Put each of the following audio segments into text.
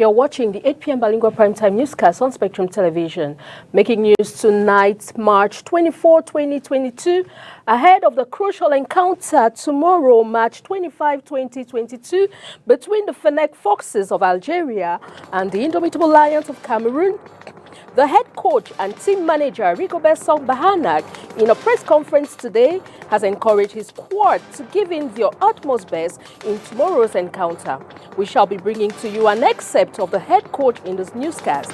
You're watching the 8 p.m. Bilingual Primetime Newscast on Spectrum Television. Making news tonight, March 24, 2022, ahead of the crucial encounter tomorrow, March 25, 2022, between the Fennec Foxes of Algeria and the Indomitable Lions of Cameroon. The head coach and team manager, Rigobert Song Bahanak, in a press conference today, has encouraged his squad to give in their utmost best in tomorrow's encounter. We shall be bringing to you an excerpt of the head coach in this newscast.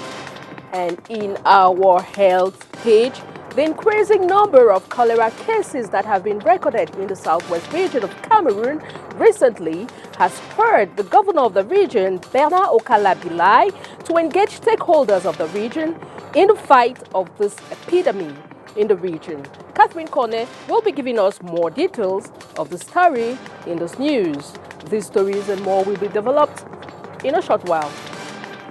And in our health page, the increasing number of cholera cases that have been recorded in the southwest region of Cameroon recently has spurred the governor of the region, Bernard Okalabilai, to engage stakeholders of the region in the fight of this epidemic in the region. Catherine Kone will be giving us more details of the story in this news. These stories and more will be developed in a short while.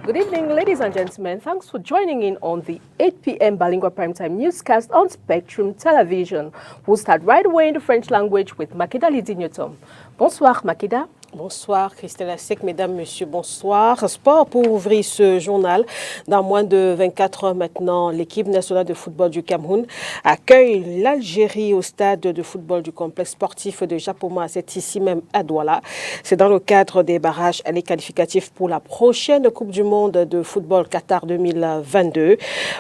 Good evening, ladies and gentlemen. Thanks for joining in on the 8 p.m. Bilingual Primetime Newscast on Spectrum Television. We'll start right away in the French language with Makeda Lidinyotom. Bonsoir, Makeda. Bonsoir Christelle Assec, mesdames, messieurs, bonsoir. Sport pour ouvrir ce journal. Dans moins de 24 heures maintenant, l'équipe nationale de football du Cameroun accueille l'Algérie au stade de football du complexe sportif de Japoma. C'est ici même à Douala. C'est dans le cadre des barrages allés qualificatifs pour la prochaine Coupe du Monde de football Qatar 2022.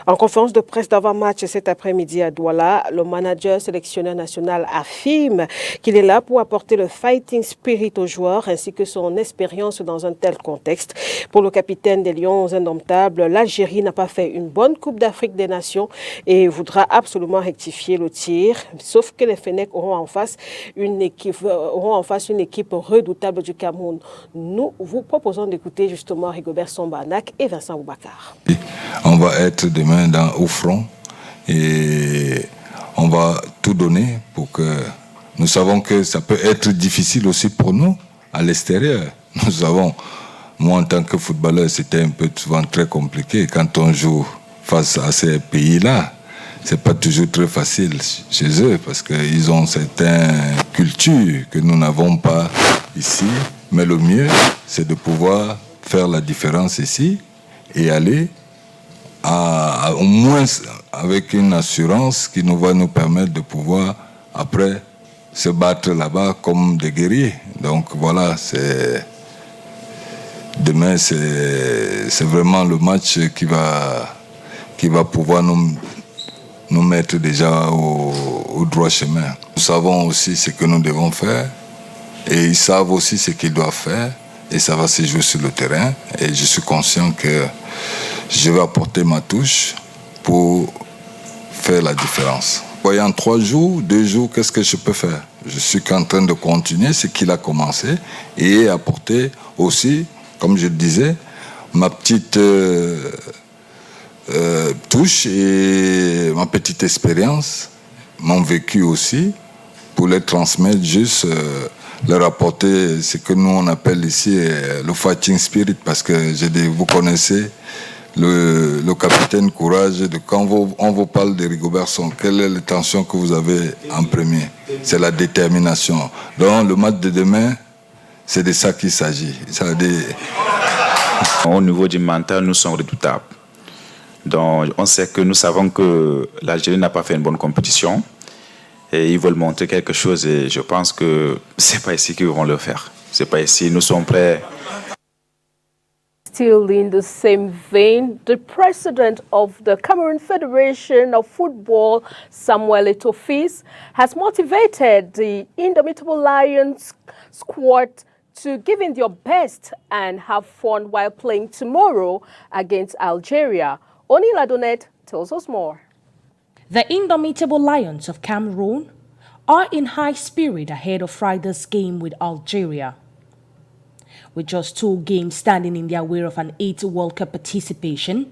En conférence de presse d'avant-match cet après-midi à Douala, le manager sélectionneur national affirme qu'il est là pour apporter le fighting spirit aux joueurs ainsi que son expérience dans un tel contexte. Pour le capitaine des Lions indomptables, l'Algérie n'a pas fait une bonne Coupe d'Afrique des Nations et voudra absolument rectifier le tir, sauf que les Fennecs auront en face une équipe redoutable du Cameroun. Nous vous proposons d'écouter justement Rigobert Song Bahanak et Vincent Boubacar. On va être demain au front et on va tout donner pour que nous savons que ça peut être difficile aussi pour nous à l'extérieur. Nous savons, moi en tant que footballeur, c'était un peu souvent très compliqué quand on joue face à ces pays-là. C'est pas toujours très facile chez eux parce qu'ils ont certaines cultures que nous n'avons pas ici. Mais le mieux, c'est de pouvoir faire la différence ici et aller au moins avec une assurance qui nous va nous permettre de pouvoir après se battre là-bas comme des guerriers. Donc voilà, demain c'est vraiment le match qui va pouvoir nous mettre déjà au droit chemin. Nous savons aussi ce que nous devons faire et ils savent aussi ce qu'ils doivent faire et ça va se jouer sur le terrain et je suis conscient que je vais apporter ma touche pour faire la différence. En 3 jours, 2 jours, qu'est-ce que je peux faire? Je suis qu'en train de continuer ce qu'il a commencé et apporter aussi, comme je le disais, ma petite touche et ma petite expérience, mon vécu aussi, pour les transmettre, juste leur apporter ce que nous on appelle ici le fighting spirit, parce que vous connaissez le capitaine courage, quand on vous parle de Rigobert Song, quelle est l'intention que vous avez en premier? C'est la détermination. Donc le match de demain, c'est de ça qu'il s'agit. Au niveau du mental, nous sommes redoutables. Donc on sait que nous savons que l'Algérie n'a pas fait une bonne compétition et ils veulent montrer quelque chose et je pense que c'est pas ici qu'ils vont le faire. C'est pas ici, nous sommes prêts. Still in the same vein, the president of the Cameroon Federation of Football, Samuel Eto'o, has motivated the Indomitable Lions squad to give in their best and have fun while playing tomorrow against Algeria. Oni Ladonet tells us more. The Indomitable Lions of Cameroon are in high spirit ahead of Friday's game with Algeria. With just 2 games standing in their way of an 8th World Cup participation,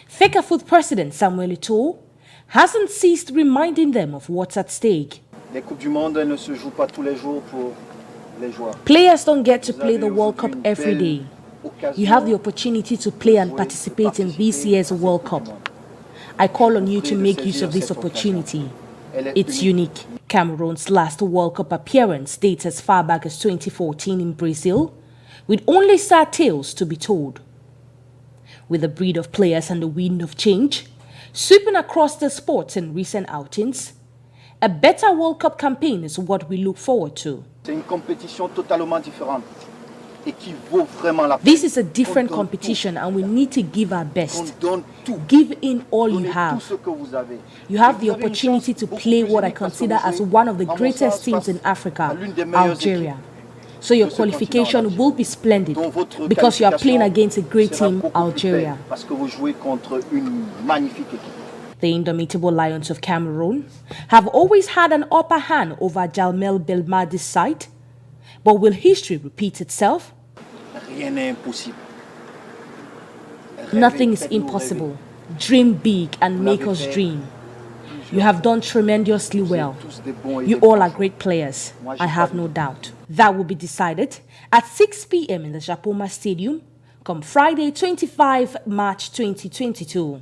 Fecafoot president Samuel Eto'o hasn't ceased reminding them of what's at stake. Les Coupes du Monde ne se jouent pas tous les jours pour les joueurs. Players don't get to play the World Cup every day. You have the opportunity to play and participate in this year's World Cup. I call on you to make use of this opportunity. It's unique. Cameroon's last World Cup appearance dates as far back as 2014 in Brazil, with only sad tales to be told. With a breed of players and the wind of change, sweeping across the sports in recent outings, a better World Cup campaign is what we look forward to. C'est une compétition totalement différente et qui vaut vraiment la peine. This is a different competition and we need to give our best. Give in all you have. You have the opportunity to play what I consider as one of the greatest teams in Africa, Algeria. So your qualification will be splendid because you are playing against a great team, Algeria. The indomitable Lions of Cameroon have always had an upper hand over Jalmel Belmadi's side. But will history repeat itself? Nothing is impossible. Dream big and make us dream. You have done tremendously well. You all are great players, I have no doubt. That will be decided at 6 p.m. in the Japoma Stadium come Friday, 25 March 2022.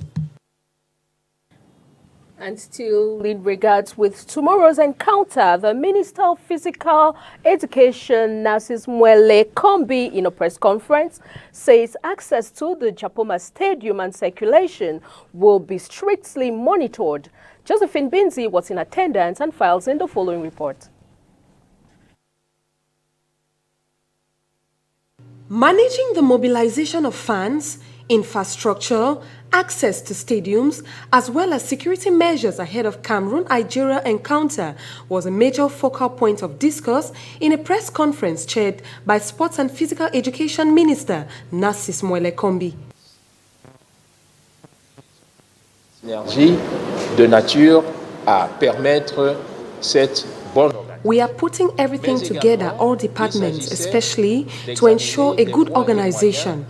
And still in regards with tomorrow's encounter, the Minister of Physical Education, Narcis Mwele Kombi, in a press conference, says access to the Japoma Stadium and circulation will be strictly monitored. Josephine Binzi was in attendance and files in the following report. Managing the mobilization of fans, infrastructure, access to stadiums, as well as security measures ahead of Cameroon-Nigeria encounter was a major focal point of discourse in a press conference chaired by Sports and Physical Education Minister Narcis Mwele Kombi. Synergie de nature à permettre cette bonne. We are putting everything together, all departments, especially to ensure a good organization.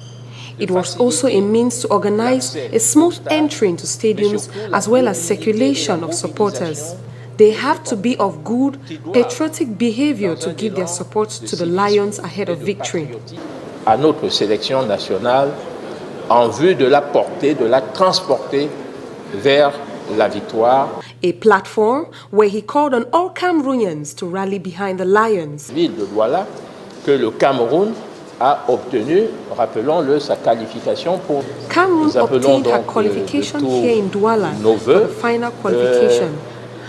It was also a means to organize a smooth entry into stadiums as well as circulation of supporters. They have to be of good, patriotic behavior to give their support to the Lions ahead of victory. À notre sélection nationale en vue de la porter, de la transporter vers la victoire. A platform where he called on all Cameroonians to rally behind the Lions. Ville de Douala que le Cameroun a obtenu, rappelons-le, sa qualification pour. Cameroon obtained her qualification here in Douala for the final qualification.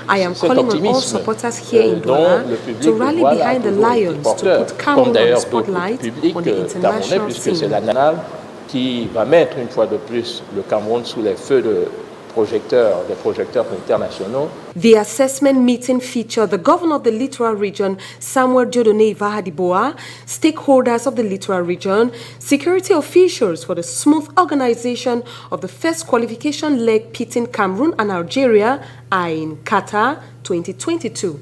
I am calling on all supporters here in Douala to rally behind the Lions to put Cameroon on the spotlight on the international scene. C'est la scene. qui va mettre une fois de plus le Cameroun sous les feux des projecteurs internationaux. The assessment meeting featured the governor of the littoral region, Samuel Dieudonné Vahadiboa, stakeholders of the littoral region, security officials for the smooth organization of the first qualification leg pitting Cameroon and Algeria in Qatar 2022.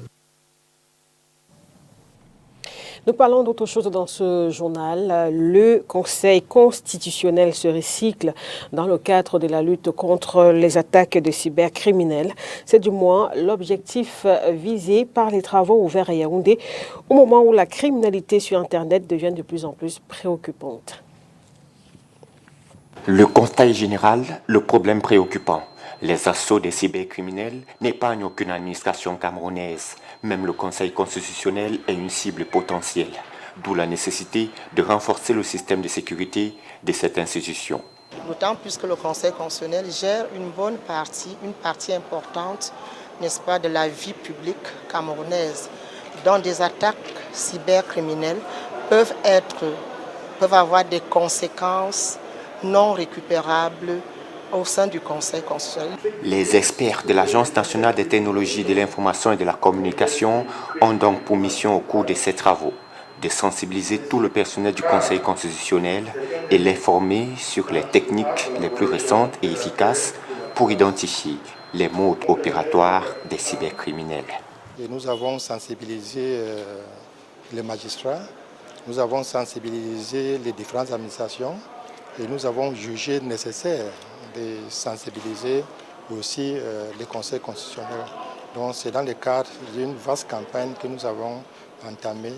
Nous parlons d'autre chose dans ce journal. Le Conseil constitutionnel se recycle dans le cadre de la lutte contre les attaques de cybercriminels. C'est du moins l'objectif visé par les travaux ouverts à Yaoundé au moment où la criminalité sur Internet devient de plus en plus préoccupante. Le constat est général, le problème préoccupant. Les assauts des cybercriminels n'épargnent aucune administration camerounaise. Même le Conseil constitutionnel est une cible potentielle, d'où la nécessité de renforcer le système de sécurité de cette institution. D'autant plus que le Conseil constitutionnel gère une partie importante, n'est-ce pas, de la vie publique camerounaise, dont des attaques cybercriminelles peuvent avoir des conséquences non récupérables au sein du Conseil constitutionnel. Les experts de l'Agence nationale des technologies de l'information et de la communication ont donc pour mission au cours de ces travaux de sensibiliser tout le personnel du Conseil constitutionnel et l'informer sur les techniques les plus récentes et efficaces pour identifier les modes opératoires des cybercriminels. Et nous avons sensibilisé les magistrats, nous avons sensibilisé les différentes administrations et nous avons jugé nécessaire de sensibiliser aussi les conseils constitutionnels. Donc c'est dans le cadre d'une vaste campagne que nous avons entamée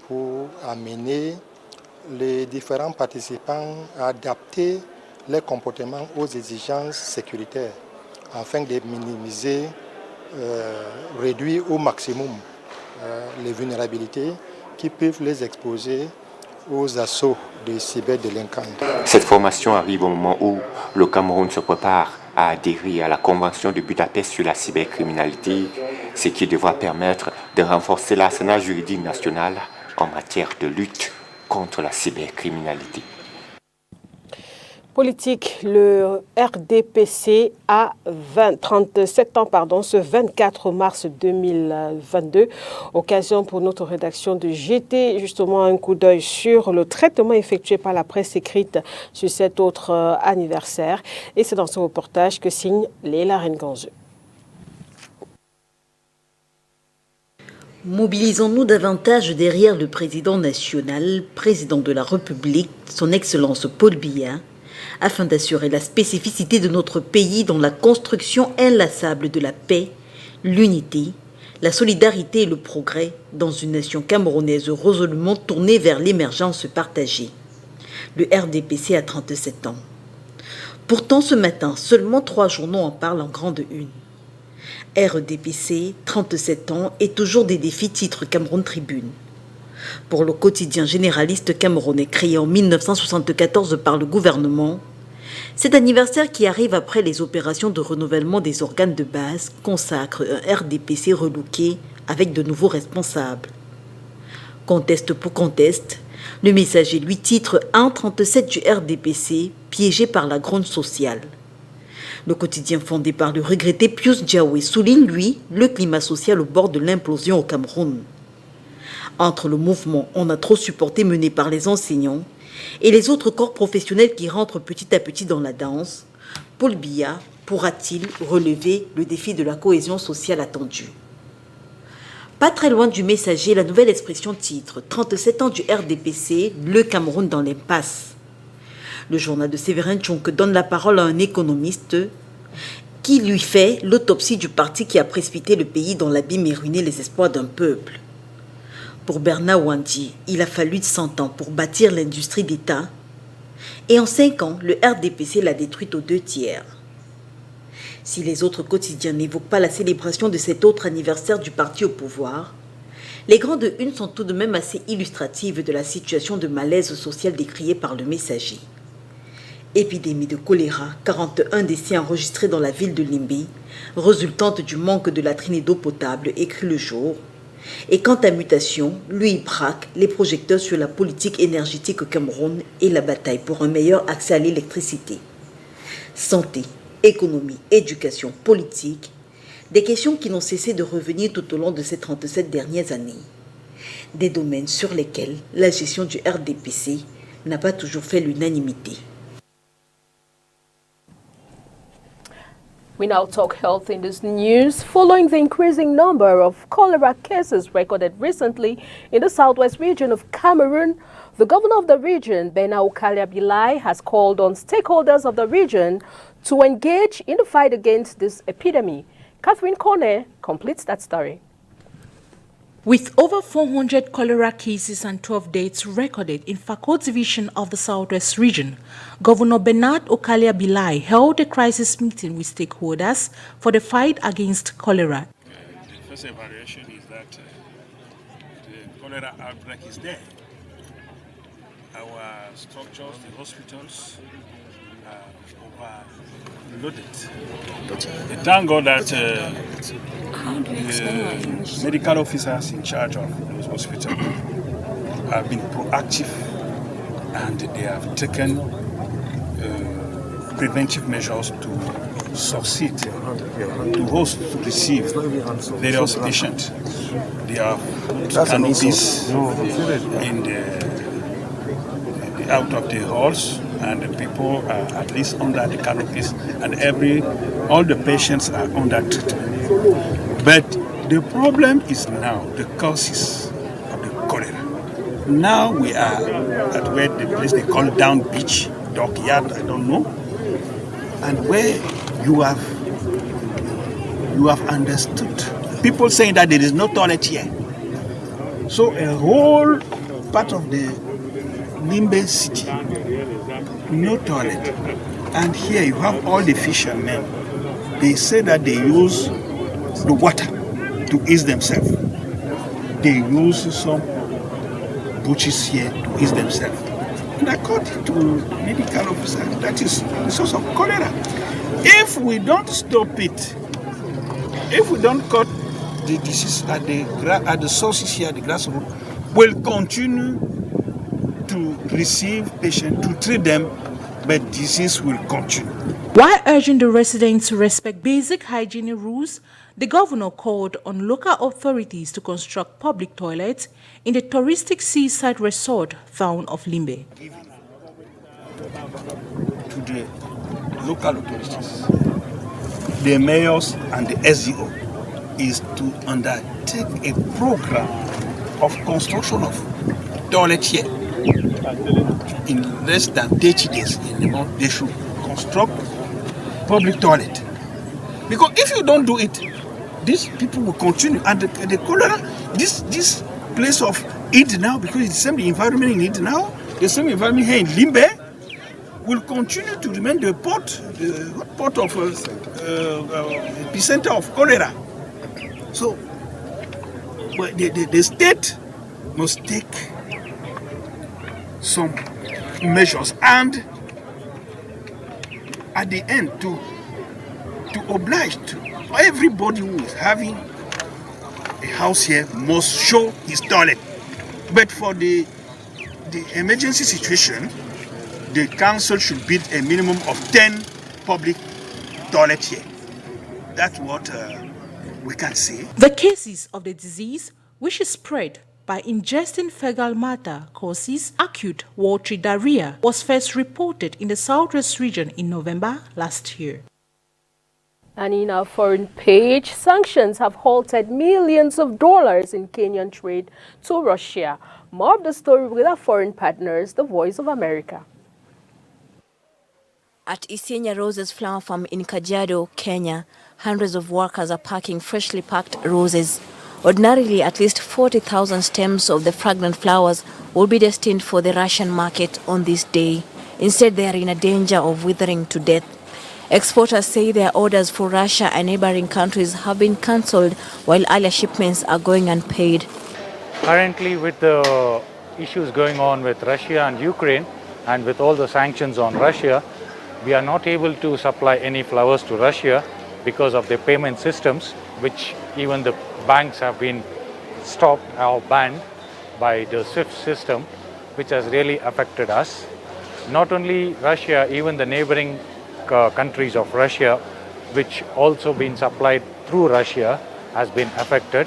pour amener les différents participants à adapter leurs comportements aux exigences sécuritaires afin de minimiser, réduire au maximum les vulnérabilités qui peuvent les exposer aux assauts des cyberdélinquants. Cette formation arrive au moment où le Cameroun se prépare à adhérer à la Convention de Budapest sur la cybercriminalité, ce qui devra permettre de renforcer l'arsenal juridique national en matière de lutte contre la cybercriminalité. Politique, le RDPC a 37 ans, ce 24 mars 2022. Occasion pour notre rédaction de jeter justement un coup d'œil sur le traitement effectué par la presse écrite sur cet autre anniversaire. Et c'est dans ce reportage que signe Léla Renganzeu. Mobilisons-nous davantage derrière le président national, président de la République, son Excellence Paul Biya, afin d'assurer la spécificité de notre pays dans la construction inlassable de la paix, l'unité, la solidarité et le progrès dans une nation camerounaise résolument tournée vers l'émergence partagée. Le RDPC a 37 ans. Pourtant, ce matin, seulement 3 journaux en parlent en grande une. RDPC, 37 ans et toujours des défis, titre Cameroun Tribune. Pour le quotidien généraliste camerounais créé en 1974 par le gouvernement, cet anniversaire qui arrive après les opérations de renouvellement des organes de base consacre un RDPC relooké avec de nouveaux responsables. Conteste pour conteste, le Messager lui titre 1,37 du RDPC piégé par la gronde sociale. Le quotidien fondé par le regretté Pius Diawé souligne, lui, le climat social au bord de l'implosion au Cameroun. Entre le mouvement On a trop supporté mené par les enseignants et les autres corps professionnels qui rentrent petit à petit dans la danse, Paul Biya pourra-t-il relever le défi de la cohésion sociale attendue? Pas très loin du Messager, la nouvelle expression titre 37 ans du RDPC, le Cameroun dans l'impasse. Le journal de Séverin Tchonk donne la parole à un économiste qui lui fait l'autopsie du parti qui a précipité le pays dans l'abîme et ruiné les espoirs d'un peuple. Pour Bernard Wandi, il a fallu 100 ans pour bâtir l'industrie d'État et en 5 ans, le RDPC l'a détruite aux 2 tiers. Si les autres quotidiens n'évoquent pas la célébration de cet autre anniversaire du parti au pouvoir, les grandes unes sont tout de même assez illustratives de la situation de malaise social décriée par le Messager. Épidémie de choléra, 41 décès enregistrés dans la ville de Limbi, résultante du manque de latrines et d'eau potable, écrit Le Jour. Et quant à mutation, lui braque les projecteurs sur la politique énergétique au Cameroun et la bataille pour un meilleur accès à l'électricité. Santé, économie, éducation, politique, des questions qui n'ont cessé de revenir tout au long de ces 37 dernières années. Des domaines sur lesquels la gestion du RDPC n'a pas toujours fait l'unanimité. We now talk health in this news. Following the increasing number of cholera cases recorded recently in the southwest region of Cameroon, the governor of the region, Bena Okaliabilai, has called on stakeholders of the region to engage in the fight against this epidemic. Catherine Kone completes that story. With over 400 cholera cases and 12 deaths recorded in Fakot division of the Southwest region, Governor Bernard Okaliabilai held a crisis meeting with stakeholders for the fight against cholera. The first evaluation is that the cholera outbreak is there. Our structures, the hospitals, are overloaded. Thank God that the medical officers in charge of those hospitals have been proactive and they have taken preventive measures to succeed, to host, to receive various patients. They have canopies in the out of the halls, and the people are at least under the canopies, and all the patients are under treatment. But the problem is now the causes of the cholera. Now we are at where the place they call Down Beach, Dockyard, I don't know, and where you have understood people saying that there is no toilet here. So a whole part of the Limbe city, no toilet. And here you have all the fishermen. They say that they use the water to ease themselves. They use some butches here to is themselves. And according to medical officer, that is the source of cholera. If we don't stop it, if we don't cut the disease at the sources here, at the grassroots, we'll continue to receive patients, to treat them, but disease will continue. While urging the residents to respect basic hygiene rules, the governor called on local authorities to construct public toilets in the touristic seaside resort town of Limbe. To the local authorities, the mayors and the SDO is to undertake a program of construction of toilet here. In less than 30 days in a month, they should construct public toilet. Because if you don't do it, these people will continue. And the cholera, this place of it now, because it's the same environment in it now, the same environment here in Limbe, will continue to remain the port of epicenter of cholera. So the state must take some measures, and at the end to oblige to everybody who is having a house here must show his toilet. But for the emergency situation, the council should build a minimum of 10 public toilets here. That's what we can say. The cases of the disease, which is spread by ingesting fecal matter, causes acute watery diarrhea, was first reported in the southwest region in November last year. And in our foreign page, sanctions have halted millions of dollars in Kenyan trade to Russia. More of the story with our foreign partners, the Voice of America. At Isinya Roses Flower Farm in Kajiado, Kenya, hundreds of workers are packing freshly packed roses. Ordinarily, at least 40,000 stems of the fragrant flowers will be destined for the Russian market on this day. Instead, they are in a danger of withering to death. Exporters say their orders for Russia and neighboring countries have been cancelled, while earlier shipments are going unpaid. Currently, with the issues going on with Russia and Ukraine, and with all the sanctions on Russia, we are not able to supply any flowers to Russia because of their payment systems, which even the banks have been stopped or banned by the SWIFT system, which has really affected us. Not only Russia, even the neighboring countries of Russia, which also been supplied through Russia, has been affected.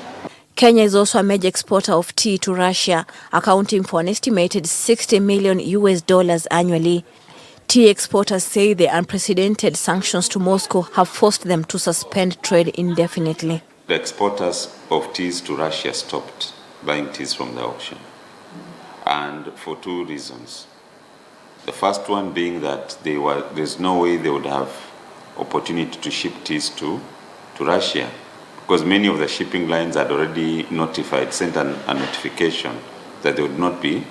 Kenya is also a major exporter of tea to Russia, accounting for an estimated $60 million annually. Tea exporters say the unprecedented sanctions to Moscow have forced them to suspend trade indefinitely. The exporters of teas to Russia stopped buying teas from the auction, and for two reasons. The first one being that there's no way they would have opportunity to ship teas to Russia, because many of the shipping lines had already sent a notification that they would not be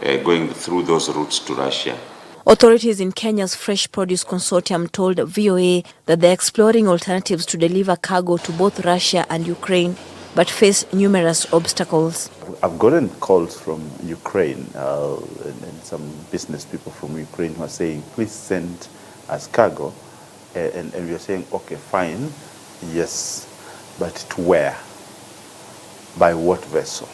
going through those routes to Russia. Authorities in Kenya's Fresh Produce Consortium told VOA that they're exploring alternatives to deliver cargo to both Russia and Ukraine, but face numerous obstacles. I've gotten calls from Ukraine and some business people from Ukraine who are saying, please send us cargo. And we are saying, okay, fine, yes, but to where? By what vessel?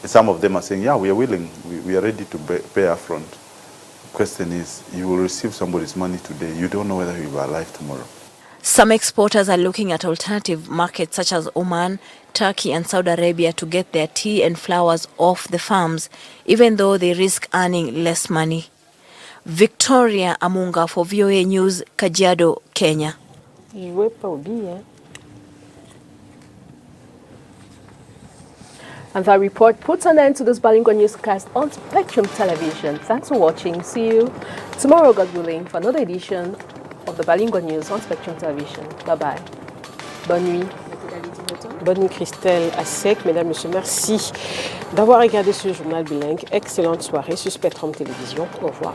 Some of them are saying, yeah, we are willing, we are ready to pay upfront. Question is, you will receive somebody's money today, you don't know whether you will be alive tomorrow. Some exporters are looking at alternative markets such as Oman, Turkey and Saudi Arabia to get their tea and flowers off the farms, even though they risk earning less money. Victoria Amunga for VOA News, Kajiado, Kenya. And that report puts an end to this Bilingual newscast on Spectrum Television. Thanks for watching. See you tomorrow, God willing, for another edition of the Bilingual News on Spectrum Television. Bye-bye. Bonne nuit. Bonne nuit, Christelle Assec. Mesdames, Messieurs, merci d'avoir regardé ce journal bilingue. Excellente soirée sur Spectrum Télévision. Au revoir.